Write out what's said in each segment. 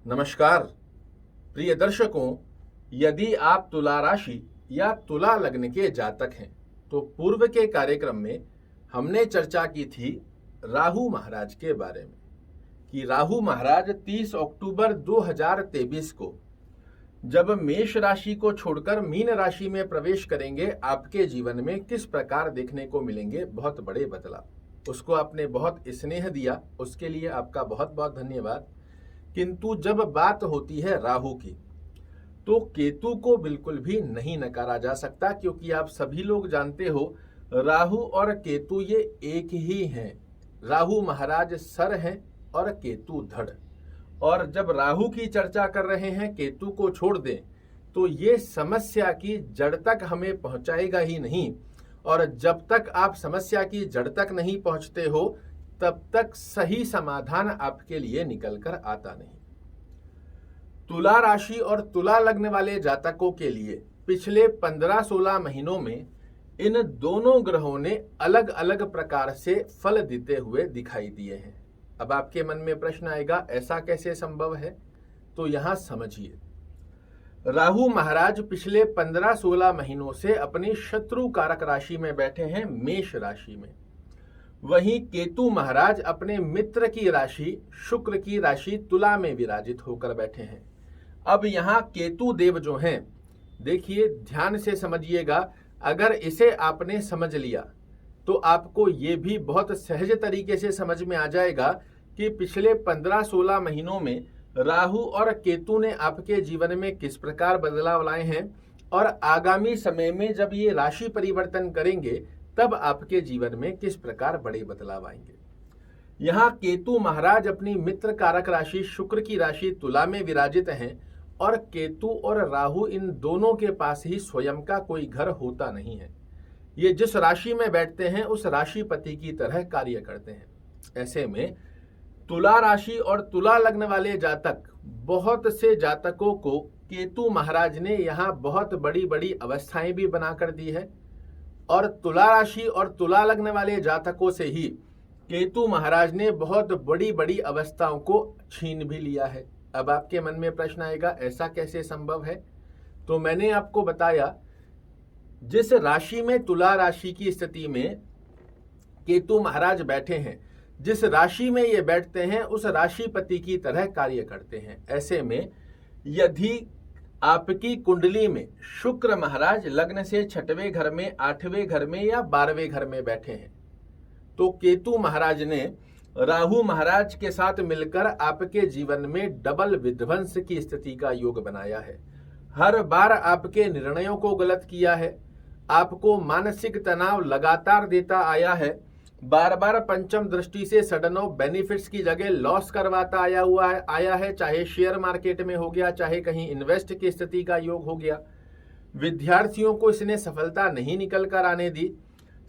नमस्कार प्रिय दर्शकों, यदि आप तुला राशि या तुला लग्न के जातक हैं तो पूर्व के कार्यक्रम में हमने चर्चा की थी राहु महाराज के बारे में कि राहु महाराज 30 अक्टूबर 2023 को जब मेष राशि को छोड़कर मीन राशि में प्रवेश करेंगे, आपके जीवन में किस प्रकार देखने को मिलेंगे बहुत बड़े बदलाव। उसको आपने बहुत स्नेह दिया, उसके लिए आपका बहुत बहुत धन्यवाद। किंतु जब बात होती है राहु की तो केतु को बिल्कुल भी नहीं नकारा जा सकता, क्योंकि आप सभी लोग जानते हो राहु और केतु ये एक ही हैं। राहु महाराज सर हैं और केतु धड़। और जब राहु की चर्चा कर रहे हैं, केतु को छोड़ दें तो ये समस्या की जड़ तक हमें पहुंचाएगा ही नहीं। और जब तक आप समस्या की जड़ तक नहीं पहुंचते हो तब तक सही समाधान आपके लिए निकल कर आता नहीं। तुला राशि और तुला लग्न वाले जातकों के लिए पिछले 15-16 महीनों में इन दोनों ग्रहों ने अलग अलग प्रकार से फल देते हुए दिखाई दिए हैं। अब आपके मन में प्रश्न आएगा, ऐसा कैसे संभव है? तो यहां समझिए, राहु महाराज पिछले 15-16 महीनों से अपनी शत्रु कारक राशि में बैठे हैं, मेष राशि में। वहीं केतु महाराज अपने मित्र की राशि शुक्र की राशि तुला में विराजित होकर बैठे हैं। अब यहाँ केतु देव जो हैं, देखिए ध्यान से समझिएगा, अगर इसे आपने समझ लिया तो आपको ये भी बहुत सहज तरीके से समझ में आ जाएगा कि पिछले 15-16 महीनों में राहु और केतु ने आपके जीवन में किस प्रकार बदलाव लाए हैं और आगामी समय में जब ये राशि परिवर्तन करेंगे तब आपके जीवन में किस प्रकार बड़े बदलाव आएंगे। यहाँ केतु महाराज अपनी मित्र कारक राशि शुक्र की राशि तुला में विराजित हैं और केतु और राहु इन दोनों के पास ही स्वयं का कोई घर होता नहीं है। ये जिस राशि में बैठते हैं उस राशिपति की तरह कार्य करते हैं। ऐसे में तुला राशि और तुला लग्न वाले जातक, बहुत से जातकों को केतु महाराज ने यहाँ बहुत बड़ी बड़ी अवस्थाएं भी बनाकर दी है और तुला राशि और तुला लग्न वाले जातकों से ही केतु महाराज ने बहुत बड़ी बड़ी अवस्थाओं को छीन भी लिया है। अब आपके मन में प्रश्न आएगा, ऐसा कैसे संभव है? तो मैंने आपको बताया, जिस राशि में तुला राशि की स्थिति में केतु महाराज बैठे हैं, जिस राशि में ये बैठते हैं उस राशिपति की तरह कार्य करते हैं। ऐसे में यदि आपकी कुंडली में शुक्र महाराज लग्न से 6वें घर में, 8वें घर में या 12वें घर में बैठे हैं तो केतु महाराज ने राहु महाराज के साथ मिलकर आपके जीवन में डबल विध्वंस की स्थिति का योग बनाया है। हर बार आपके निर्णयों को गलत किया है, आपको मानसिक तनाव लगातार देता आया है, बार बार पंचम दृष्टि से सडन ऑफ बेनिफिट्स की जगह लॉस करवाता आया है, चाहे शेयर मार्केट में हो गया, चाहे कहीं इन्वेस्ट की स्थिति का योग हो गया। विद्यार्थियों को इसने सफलता नहीं निकल कर आने दी।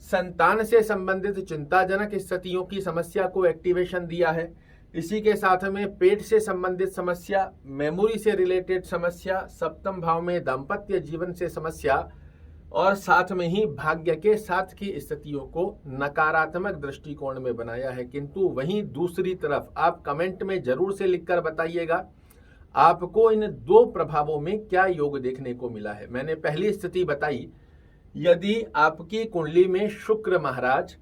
संतान से संबंधित चिंताजनक स्थितियों की समस्या को एक्टिवेशन दिया है। इसी के साथ में पेट से संबंधित समस्या, मेमोरी से रिलेटेड समस्या, सप्तम भाव में दाम्पत्य जीवन से समस्या और साथ में ही भाग्य के साथ की स्थितियों को नकारात्मक दृष्टिकोण में बनाया है। किंतु वहीं दूसरी तरफ आप कमेंट में जरूर से लिखकर बताइएगा आपको इन दो प्रभावों में क्या योग देखने को मिला है। मैंने पहली स्थिति बताई, यदि आपकी कुंडली में शुक्र महाराज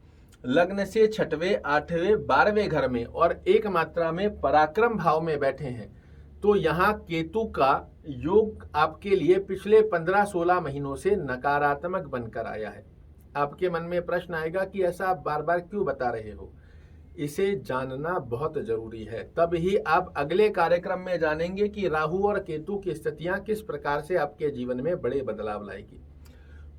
लग्न से 6वें, 8वें, 12वें घर में और एक मात्रा में पराक्रम भाव में बैठे हैं तो यहाँ केतु का योग आपके लिए पिछले 15-16 महीनों से नकारात्मक बनकर आया है। आपके मन में प्रश्न आएगा कि ऐसा आप बार बार क्यों बता रहे हो? इसे जानना बहुत जरूरी है, तब ही आप अगले कार्यक्रम में जानेंगे कि राहु और केतु की स्थितियां किस प्रकार से आपके जीवन में बड़े बदलाव लाएगी।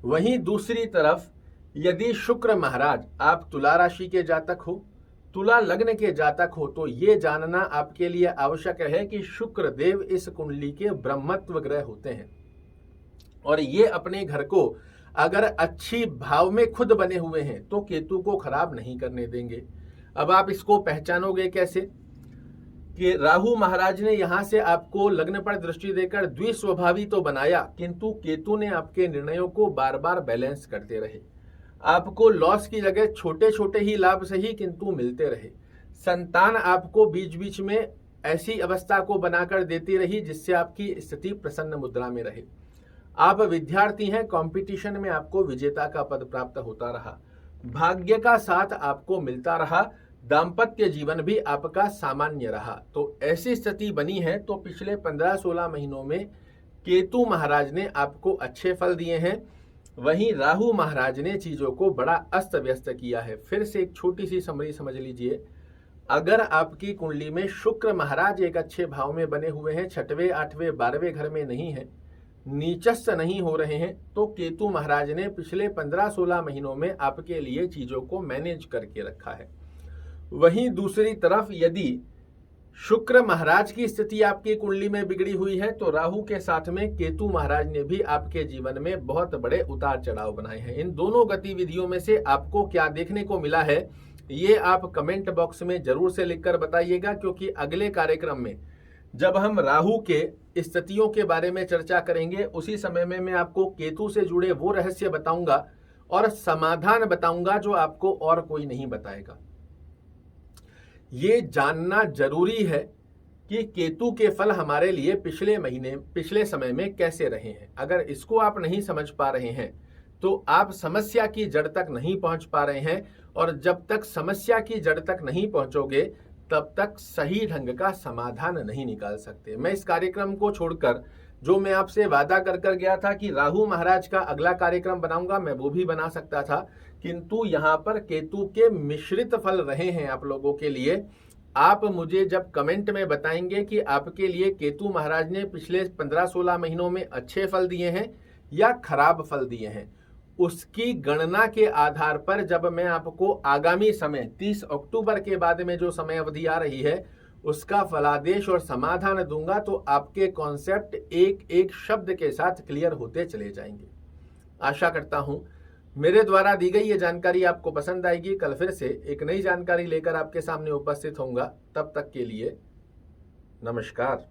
वहीं दूसरी तरफ यदि शुक्र महाराज आप तुला राशि के जातक हो, तुला लग्न के जातक हो तो ये जानना आपके लिए आवश्यक है कि शुक्र देव इस कुंडली के ब्रह्मत्व ग्रह होते हैं और ये अपने घर को अगर अच्छी भाव में खुद बने हुए हैं तो केतु को खराब नहीं करने देंगे। अब आप इसको पहचानोगे कैसे कि राहु महाराज ने यहां से आपको लग्न पर दृष्टि देकर द्विस्वभावी तो बनाया, किंतु केतु ने आपके निर्णयों को बार बार बैलेंस करते रहे। आपको लॉस की जगह छोटे छोटे ही लाभ सही किंतु मिलते रहे। संतान आपको बीच बीच में ऐसी अवस्था को बनाकर देती रही जिससे आपकी स्थिति प्रसन्न मुद्रा में रहे। आप विद्यार्थी हैं, कंपटीशन में आपको विजेता का पद प्राप्त होता रहा, भाग्य का साथ आपको मिलता रहा, दाम्पत्य जीवन भी आपका सामान्य रहा। तो ऐसी स्थिति बनी है तो पिछले 15-16 महीनों में केतु महाराज ने आपको अच्छे फल दिए हैं, वहीं राहु महाराज ने चीजों को बड़ा अस्त व्यस्त किया है। फिर से एक छोटी सी समरी समझ लीजिए, अगर आपकी कुंडली में शुक्र महाराज एक अच्छे भाव में बने हुए हैं, 6वें 8वें 12वें घर में नहीं है, नीचस्थ नहीं हो रहे हैं, तो केतु महाराज ने पिछले 15-16 महीनों में आपके लिए चीजों को मैनेज करके रखा है। वहीं दूसरी तरफ यदि शुक्र महाराज की स्थिति आपकी कुंडली में बिगड़ी हुई है तो राहु के साथ में केतु महाराज ने भी आपके जीवन में बहुत बड़े उतार चढ़ाव बनाए हैं। इन दोनों गतिविधियों में से आपको क्या देखने को मिला है ये आप कमेंट बॉक्स में जरूर से लिखकर बताइएगा, क्योंकि अगले कार्यक्रम में जब हम राहु के स्थितियों के बारे में चर्चा करेंगे उसी समय में मैं आपको केतु से जुड़े वो रहस्य बताऊंगा और समाधान बताऊंगा जो आपको और कोई नहीं बताएगा। ये जानना जरूरी है कि केतु के फल हमारे लिए पिछले समय में कैसे रहे हैं। अगर इसको आप नहीं समझ पा रहे हैं तो आप समस्या की जड़ तक नहीं पहुंच पा रहे हैं, और जब तक समस्या की जड़ तक नहीं पहुंचोगे तब तक सही ढंग का समाधान नहीं निकाल सकते। मैं इस कार्यक्रम को छोड़कर जो मैं आपसे वादा कर गया था कि राहु महाराज का अगला कार्यक्रम बनाऊंगा, मैं वो भी बना सकता था, किंतु यहाँ पर केतु के मिश्रित फल रहे हैं आप लोगों के लिए। आप मुझे जब कमेंट में बताएंगे कि आपके लिए केतु महाराज ने पिछले 15-16 महीनों में अच्छे फल दिए हैं या खराब फल दिए हैं, उसकी गणना के आधार पर जब मैं आपको आगामी समय 30 अक्टूबर के बाद में जो समय अवधि आ रही है उसका फलादेश और समाधान दूंगा, तो आपके कॉन्सेप्ट एक एक शब्द के साथ क्लियर होते चले जाएंगे। आशा करता हूं मेरे द्वारा दी गई ये जानकारी आपको पसंद आएगी। कल फिर से एक नई जानकारी लेकर आपके सामने उपस्थित होऊंगा। तब तक के लिए नमस्कार।